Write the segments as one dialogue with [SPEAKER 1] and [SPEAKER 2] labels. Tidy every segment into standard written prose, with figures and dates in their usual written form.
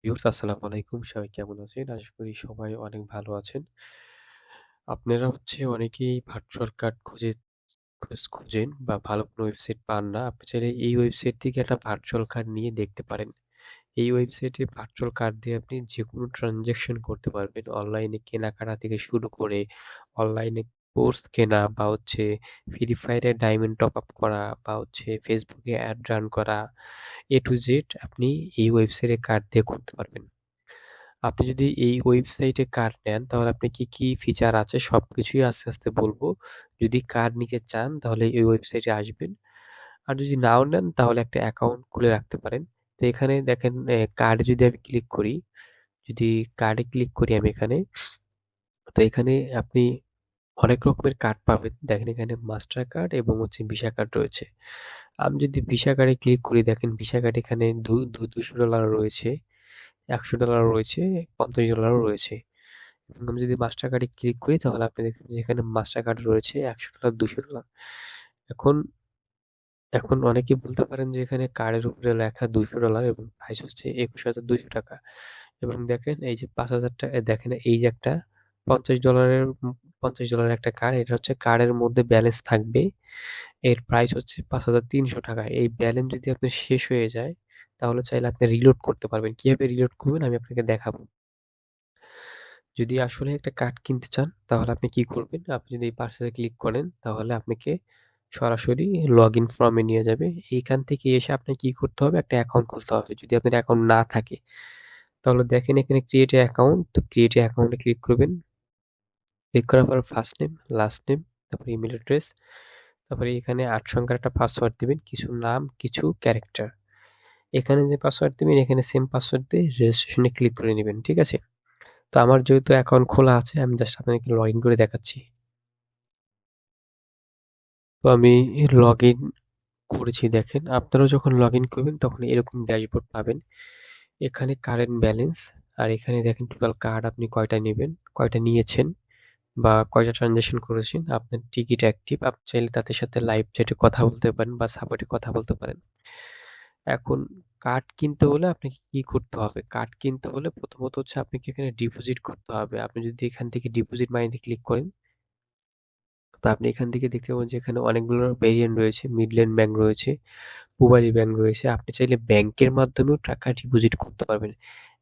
[SPEAKER 1] Viewers আসসালামু আলাইকুম। সবাই কেমন আছেন? আশা করি সবাই অনেক ভালো আছেন। আপনারা অনেকেই ভার্চুয়াল কার্ড খুঁজেন বা ভালো কোনো ওয়েবসাইট পান না। আপনি চাইলে এই ওয়েবসাইট থেকে একটা ভার্চুয়াল কার্ড নিয়ে দেখতে পারেন। এই ওয়েবসাইটে ভার্চুয়াল কার্ড দিয়ে আপনি যেকোনো ট্রান্সেকশন করতে পারবেন। অনলাইনে কেনাকাটা থেকে শুরু করে অনলাইনে কোর্স কেনা বা ফ্রি ফায়ারে ডায়মন্ড টপ আপ করা বা ফেসবুকে অ্যাড রান করা A to Z আপনি এই ওয়েবসাইটে কার্ড দিয়ে করতে পারবেন। আপনি যদি এই ওয়েবসাইটে কার্ড নেন তাহলে আপনি কি, কি ফিচার আছে সবকিছুই আস্তে, আস্তে বলবো। যদি কার্ড নিতে চান তাহলে এই ওয়েবসাইটে আসবেন। আর যদি নাও নেন তাহলে একটা অ্যাকাউন্ট খুলে রাখতে পারেন। তো এখানে দেখেন কার্ডে যদি আমি ক্লিক করি, যদি কার্ডে ক্লিক করি আমি এখানে, তো এখানে আপনি অনেক রকমের কার্ড পাবেন। দেখেন এখানে মাস্টার কার্ড এবং ভিসা কার্ড রয়েছে। আমি যদি ভিসা কার্ডে ক্লিক করি দেখেন ভিসা কার্ড এখানে $200 রয়েছে, $100 রয়েছে, $50 রয়েছে। এবং আমি যদি মাস্টার কার্ডে ক্লিক করি তাহলে আপনি দেখবেন যে এখানে মাস্টার কার্ড রয়েছে $100, $200। এখন এখন অনেকেই বলতে পারেন যে এখানে কার্ডের উপরে লেখা $200 এবং প্রাইস হচ্ছে ৳২১,২০০ এবং দেখেন এই যে ৳৫,০০০ দেখেন এই যে একটা $50 $50 একটা কার্ড, এটা হচ্ছে কার্ডের মধ্যে ব্যালেন্স থাকবে। এর প্রাইস হচ্ছে ৳৫,৩০০। এই ব্যালেন্স যদি আপনার শেষ হয়ে যায় তাহলে চাইলে আপনি রিলোড করতে পারবেন। কিভাবে রিলোড করবেন আমি আপনাকে দেখাবো। যদি আসলে একটা কার্ড কিনতে চান তাহলে আপনি কি করবেন? আপনি যদি এই পার্সেলে ক্লিক করেন তাহলে আপনাকে সরাসরি লগইন ফর্মে নিয়ে যাবে। এইখান থেকে এসে আপনার কি করতে হবে? একটা অ্যাকাউন্ট খুলতে হবে। যদি আপনার অ্যাকাউন্ট না থাকে তাহলে দেখেন এখানে ক্রিয়েট এ অ্যাকাউন্ট, তো ক্রিয়েট এ অ্যাকাউন্টে ক্লিক করবেন। ক্লিক করার পর ফার্স্ট নেম, লাস্ট নেম, তারপরে ইমেইল অ্যাড্রেস, তারপরে এখানে ৮ সংখ্যার একটা পাসওয়ার্ড দিবেন, কিছু নাম, কিছু ক্যারেক্টার। এখানে যে পাসওয়ার্ড দিবেন এখানে সেম পাসওয়ার্ড দিয়ে রেজিস্ট্রেশনে ক্লিক করে নিবেন। ঠিক আছে? তো আমার যেহেতু অ্যাকাউন্ট খোলা আছে আমি জাস্ট আপনাদেরকে লগইন করে দেখাচ্ছি। তো আমি লগইন করেছি দেখেন। আপনারাও যখন লগইন করবেন তখন এরকম ড্যাশবোর্ড পাবেন। এখানে কারেন্ট ব্যালেন্স আর এখানে দেখেন টোটাল কার্ড আপনি কয়টা নিবেন, কয়টা নিয়েছেন বা কয়টা ট্রানজ্যাকশন করেছেন, আপনার টিকিট অ্যাক্টিভ। আপনি চাইলে তাদের সাথে লাইভ চ্যাটে কথা বলতে পারেন বা সাপোর্টে কথা বলতে পারেন। এখন কার্ড কিনতে হলে আপনাকে কি করতে হবে? কার্ড কিনতে হলে প্রথমত আপনাকে এখানে ডিপোজিট করতে হবে। আপনি যদি এখান থেকে ডিপোজিট মানিতে ক্লিক করেন তো আপনি এখান থেকে দেখতে পাবেন যে এখানে অনেকগুলো ভেরিয়েন্ট রয়েছে। মিডল্যান্ড ব্যাংক রয়েছে, পূবালী ব্যাংক রয়েছে। আপনি চাইলে ব্যাংকের মাধ্যমেও টাকা ডিপোজিট করতে পারবেন।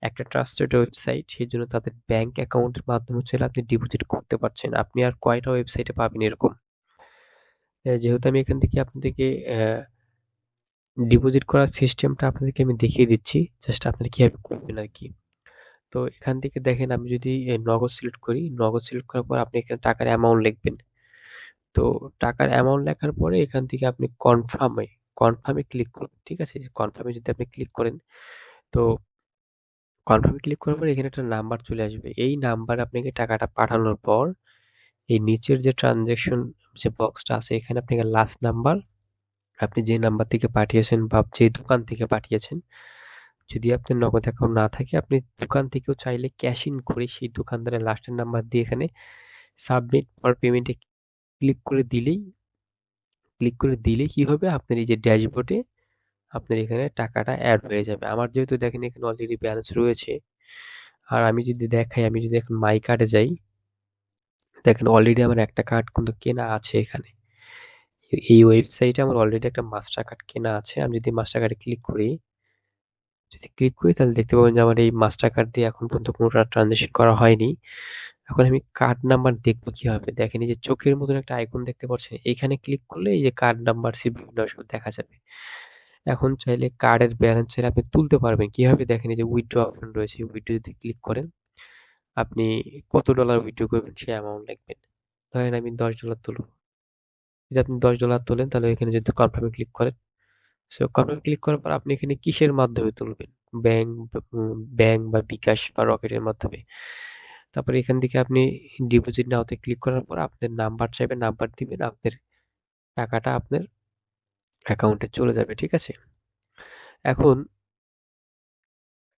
[SPEAKER 1] একটা ট্রাস্টেড ওয়েবসাইট, সেজন্য তাদের ব্যাংক অ্যাকাউন্টের মাধ্যমে চাইলে আপনি ডিপোজিট করতে পারছেন। আপনি আর কয়টা ওয়েবসাইটে পাবেন এরকম? যেহেতু আমি এখান থেকে আপনাদেরকে ডিপোজিট করার সিস্টেমটা আপনাদেরকে আমি দেখিয়ে দিচ্ছি। জাস্ট আপনারা কিভাবে করবেন আরকি। তো এখান থেকে দেখেন আমি যদি নগদ সিলেক্ট করি, নগদ সিলেক্ট করার পর আপনি এখানে টাকার অ্যামাউন্ট লিখবেন। তো টাকার অ্যামাউন্ট লেখার পরে এখান থেকে আপনি কনফার্মে ক্লিক করবেন। ঠিক আছে? কনফার্মে যদি আপনি ক্লিক করেন, তো কনফার্মে ক্লিক করার পরে এখানে একটা নাম্বার চলে আসবে। এই নাম্বারে আপনাকে টাকাটা পাঠানোর পর এই নিচের যে ট্রান্সেকশন যে বক্সটা আছে এখানে আপনাকে লাস্ট নাম্বার, আপনি যে নাম্বার থেকে পাঠিয়েছেন বা যে দোকান থেকে পাঠিয়েছেন, যদি আপনার নগদ অ্যাকাউন্ট না থাকে আপনি দোকান থেকেও চাইলে ক্যাশ ইন করে সেই দোকানদারের লাস্টের নাম্বার দিয়ে এখানে সাবমিট ফর পেমেন্টে ক্লিক করে দিলেই কি হবে? আপনার এই যে ড্যাশবোর্ডে আপনার এখানে টাকাটা এড হয়ে যাবে। আমার যেহেতু দেখেন এখানে অলরেডি ব্যালেন্স রয়েছে। আর আমি যদি দেখাই, আমি যদি এখন মাই কার্ডে যাই, দেখেন অলরেডি আমার একটা কার্ড কিন্তু কেনা আছে এখানে। এই ওয়েবসাইটে আমার অলরেডি একটা মাস্টার কার্ড কেনা আছে। আমি যদি মাস্টার কার্ডে ক্লিক করি তাহলে দেখতে পাবেন যে আমার এই মাস্টার কার্ড দিয়ে এখন পর্যন্ত কোনো ট্রানজাকশন করা হয়নি। এখন আমি কার্ড নাম্বার দেখবো কিভাবে? দেখেন এই যে চোখের মতন একটা আইকন দেখতে পাচ্ছেন? এইখানে ক্লিক করলে এই যে কার্ড নাম্বার, সিভিভি নাম্বার সব দেখা যাবে। এখন চাইলে কার্ডের ব্যালেন্স চাইলে আপনি তুলতে পারবেন। কিভাবে? দেখেন এই যে উইথড্র অপশন রয়েছে। উইথড্র যদি ক্লিক করেন, আপনি কত ডলার উইথড্র করবেন সেই অ্যামাউন্ট লিখবেন। ধরেন আমি $10 তুলব। যদি আপনি $10 তোলেন তাহলে এখানে যদি কনফার্ম এ ক্লিক করেন, সো কনফার্ম ক্লিক করার পর আপনি এখানে কিসের মাধ্যমে তুলবেন? ব্যাংক বা বিকাশ বা রকেটের মাধ্যমে। তারপরে এখান থেকে আপনি ডিপোজিট নাওতে ক্লিক করার পর আপনার নাম্বার চাইবে, নাম্বার দিবেন। আপনার টাকাটা আপনার অ্যাকাউন্টে চলে যাবে। ঠিক আছে? এখন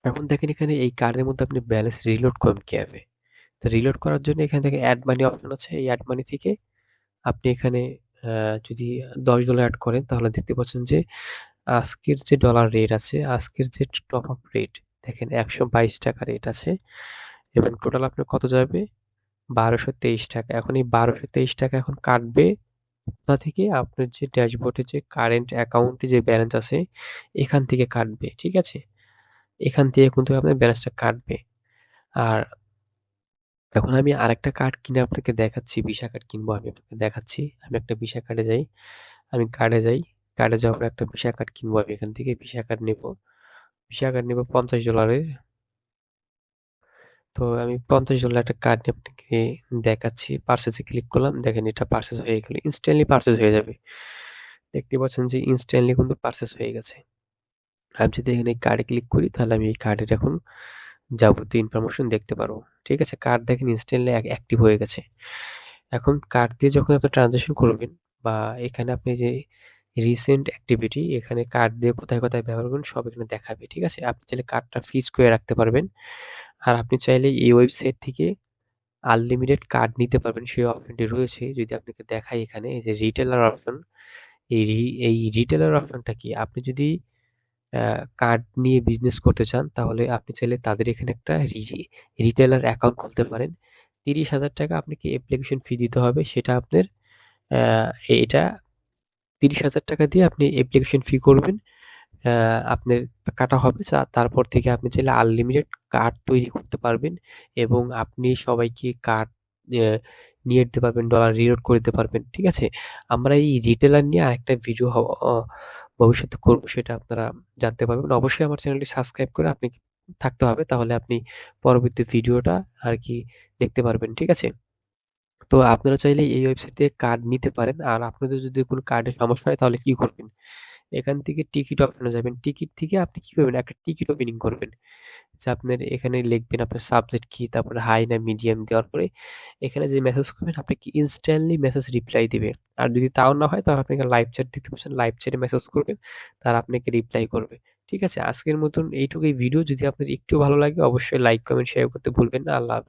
[SPEAKER 1] এখন দেখেন এখানে এই কার্ডের মধ্যে আপনি ব্যালেন্স রিলোড করবেন কিভাবে? তো রিলোড করার জন্য এখান থেকে অ্যাড মানি অপশন আছে। এই অ্যাড মানি থেকে আপনি এখানে যদি $10 অ্যাড করেন তাহলে দেখতে পাচ্ছেন যে আজকের যে ডলার রেট আছে, আজকের যে টপ আপ রেট দেখেন ১২২ টাকা রেট আছে এবং টোটাল আপনার কত যাবে? ১২২৩ টাকা। এখন এই ১২২৩ টাকা এখন কাটবে কোথা থেকে? আপনার যে ড্যাশবোর্ডে যে কারেন্ট অ্যাকাউন্টে যে ব্যালেন্স আছে এখান থেকে কাটবে। ঠিক আছে? এখান থেকে কিন্তু আপনার ব্যালেন্সটা কাটবে। আর এখন আমি আরেকটা কার্ড কিনে আপনাকে দেখাচ্ছি। ভিসা কার্ড কিনবো আমি আপনাকে দেখাচ্ছি। আমি একটা ভিসা কার্ডে যাই। আমি কার্ডে যাই। কার্ডে যাওয়ার পরে একটা ভিসা কার্ড কিনবো আমি এখান থেকে। ভিসা কার্ড নেব। ভিসা কার্ড নেব $50 এর। তো আমি $50 একটা কার্ড নিয়ে আপনাকে দেখাচ্ছি। পারচেজে ক্লিক করলাম। দেখেন এটা পারচেজ হয়ে গেল। ইনস্ট্যান্টলি পারচেজ হয়ে যাবে। দেখতে পাচ্ছেন যে ইনস্ট্যান্টলি কিন্তু পারচেজ হয়ে গেছে। আমি যদি এখানে কার্ডে ক্লিক করি তাহলে আমি এই কার্ডের এখন যাবতীয় ইনফরমেশন দেখতে পারবো। ঠিক আছে? কার্ড দেখেন ইনস্ট্যান্টলি অ্যাক্টিভ হয়ে গেছে। এখন কার্ড দিয়ে যখন আপনি ট্রানজ্যাকশন করবেন বা এখানে আপনি যে রিসেন্ট অ্যাক্টিভিটি এখানে কার্ড দিয়ে কোথায় কোথায় ব্যবহার করবেন সব এখানে দেখাবে। ঠিক আছে? আপনি চাইলে কার্ডটা ফ্রিজ করে রাখতে পারবেন। আর আপনি চাইলে এই ওয়েবসাইট থেকে আনলিমিটেড কার্ড নিতে পারবেন সেই অপশনটি রয়েছে। যদি আপনাকে দেখাই এখানে এই যে রিটেলার অপশন, এই রিটেলার অপশনটা কি? আপনি যদি কার্ড নিয়ে বিজনেস করতে চান তাহলে আপনি চাইলে তাদের এখানে একটা রিটেলার অ্যাকাউন্ট খুলতে পারেন। ৳৩০,০০০ আপনাকে অ্যাপ্লিকেশন ফি দিতে হবে। সেটা আপনার এটা ৳৩০,০০০ দিয়ে আপনি অ্যাপ্লিকেশন ফি করবেন। আপনার কাটা হবে। তারপর থেকে আপনি চাইলে আনলিমিটেড কার্ড তৈরি করতে পারবেন এবং আপনি সবাইকে কার্ড অ্যা নিয়ে দিতে পারবেন, ডলার রিলোড করে দিতে পারবেন। ঠিক আছে? আমরা এই রিটেলার নিয়ে আরেকটা ভিডিও ভবিষ্যতে করব সেটা আপনারা জানতে পারবেন। অবশ্যই আমার চ্যানেলটি সাবস্ক্রাইব করে আপনি থাকতে হবে। তাহলে আপনি পরবর্তী ভিডিওটা আরকি দেখতে পারবেন। ঠিক আছে? তো আপনারা চাইলে এই ওয়েবসাইট থেকে কার্ড নিতে পারেন। আর আপনাদের যদি কোনো কার্ডের সমস্যা হয় তাহলে কি করবেন? এখান থেকে টিকিট অপশনে যাবেন। টিকিট থেকে আপনি কি করবেন? একটা টিকিট ওপেনিং করবেন। যে আপনার এখানে লিখবেন আপনার সাবজেক্ট কি, তারপরে হাই না মিডিয়াম দেওয়ার পরে এখানে যে মেসেজ করবেন আপনাকে ইনস্ট্যান্টলি মেসেজ রিপ্লাই দিবে। আর যদি তাও না হয় তাহলে আপনাকে লাইভ চ্যাট দেখতে পাচ্ছেন, লাইভ চ্যাটে মেসেজ করবেন, তারা আপনাকে রিপ্লাই করবে। ঠিক আছে? আজকের মতন এইটুকুই ভিডিও। যদি আপনার একটু ভালো লাগে অবশ্যই লাইক, কমেন্ট, শেয়ার করতে ভুলবেন না। আল্লাহ হাফেজ।